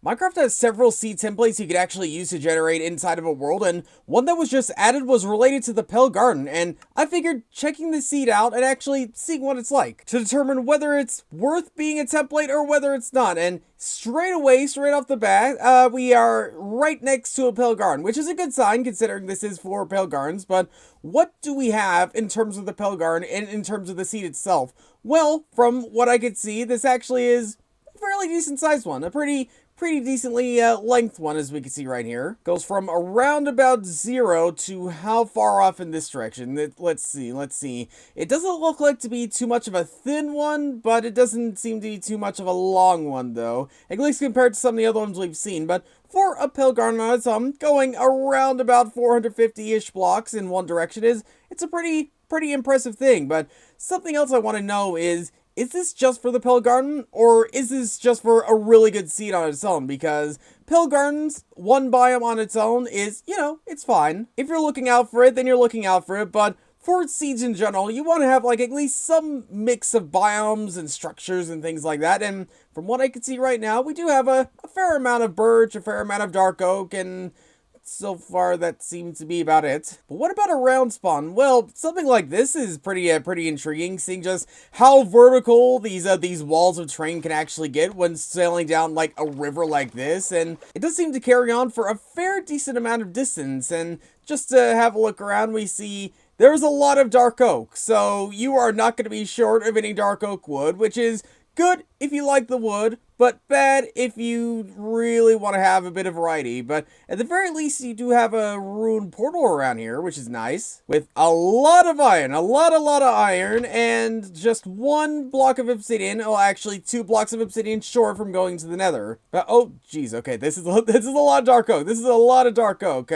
Minecraft has several seed templates you could actually use to generate inside of a world, and one that was just added was related to the Pale Garden, and I figured checking the seed out and actually seeing what it's like to determine whether it's worth being a template or whether it's not. And straight away, straight off the bat, we are right next to a Pale Garden, which is a good sign considering this is for Pale Gardens. But what do we have in terms of the Pale Garden and in terms of the seed itself? Well, from what I could see, this actually is a fairly decent sized one, a pretty decently length one, as we can see right here. Goes from around about 0 to how far off in this direction. Let's see. It doesn't look like to be too much of a thin one, but it doesn't seem to be too much of a long one, though. At least compared to some of the other ones we've seen. But for a Pale Garden on its own, going around about 450-ish blocks in one direction it's a pretty impressive thing. But something else I want to know is this just for the Pale Garden, or is this just for a really good seed on its own? Because Pale Gardens, one biome on its own is, it's fine. If you're looking out for it, then you're looking out for it, but for seeds in general, you want to have, like, at least some mix of biomes and structures and things like that, and from what I can see right now, we do have a fair amount of birch, a fair amount of dark oak, and so far, that seems to be about it. But what about a round spawn? Well, something like this is pretty intriguing, seeing just how vertical these walls of terrain can actually get when sailing down like a river like this, and it does seem to carry on for a fair decent amount of distance. And just to have a look around, we see there's a lot of dark oak, so you are not going to be short of any dark oak wood, which is good if you like the wood, but bad if you really want to have a bit of variety. But at the very least, you do have a ruined portal around here, which is nice, with a lot of iron, a lot of iron, and just one block of obsidian. Oh, actually, 2 blocks of obsidian short from going to the Nether. But oh, geez, okay, this is a lot of dark oak. This is a lot of dark oak.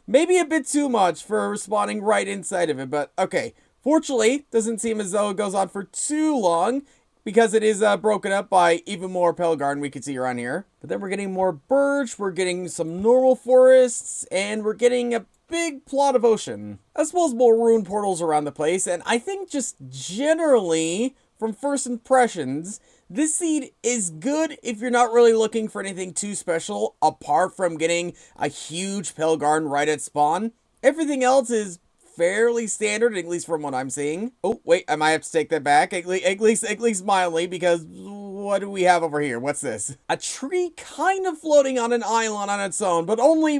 Maybe a bit too much for spawning right inside of it, but okay. Fortunately, doesn't seem as though it goes on for too long, because it is broken up by even more Pale Garden we can see around here. But then we're getting more birch, we're getting some normal forests, and we're getting a big plot of ocean, as well as more ruined portals around the place. And I think just generally, from first impressions, this seed is good if you're not really looking for anything too special, apart from getting a huge Pale Garden right at spawn. Everything else is fairly standard, at least from what I'm seeing. Oh, wait, I might have to take that back, at least mildly, because what do we have over here? What's this? A tree kind of floating on an island on its own, but only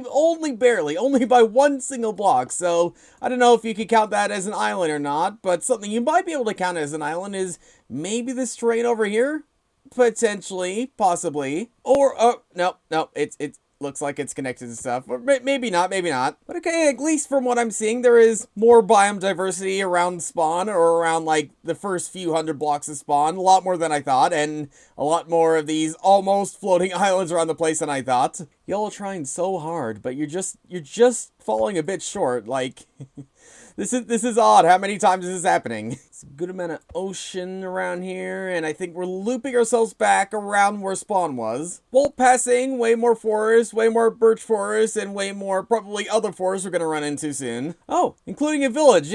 barely, only by one single block. So I don't know if you could count that as an island or not, but something you might be able to count as an island is maybe this terrain over here? Potentially, possibly. Or, oh, no, it's looks like it's connected to stuff. Or maybe not. But okay, at least from what I'm seeing, there is more biome diversity around spawn, or around, like, the first few hundred blocks of spawn. A lot more than I thought, and a lot more of these almost floating islands around the place than I thought. Y'all are trying so hard, but you're just falling a bit short, like... This is odd. How many times is this happening? It's a good amount of ocean around here, and I think we're looping ourselves back around where spawn was. While passing way more forest, way more birch forest, and way more probably other forests we're gonna run into soon. Oh, including a village.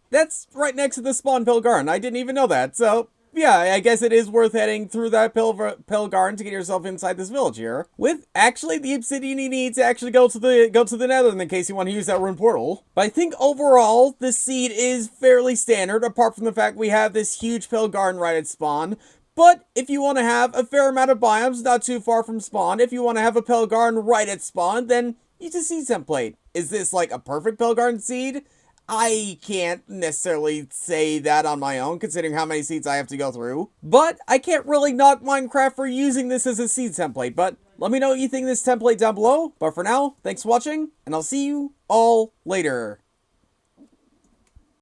That's right next to the spawn Pale Garden. I didn't even know that, so... yeah, I guess it is worth heading through that Pale Garden to get yourself inside this village here. With actually the obsidian you need to actually go to the Nether in case you want to use that ruined portal. But I think overall this seed is fairly standard, apart from the fact we have this huge Pale Garden right at spawn. But if you want to have a fair amount of biomes not too far from spawn, if you want to have a Pale Garden right at spawn, then use a seed template. Is this like a perfect Pale Garden seed? I can't necessarily say that on my own, considering how many seeds I have to go through. But I can't really knock Minecraft for using this as a seed template. But let me know what you think of this template down below. But for now, thanks for watching, and I'll see you all later.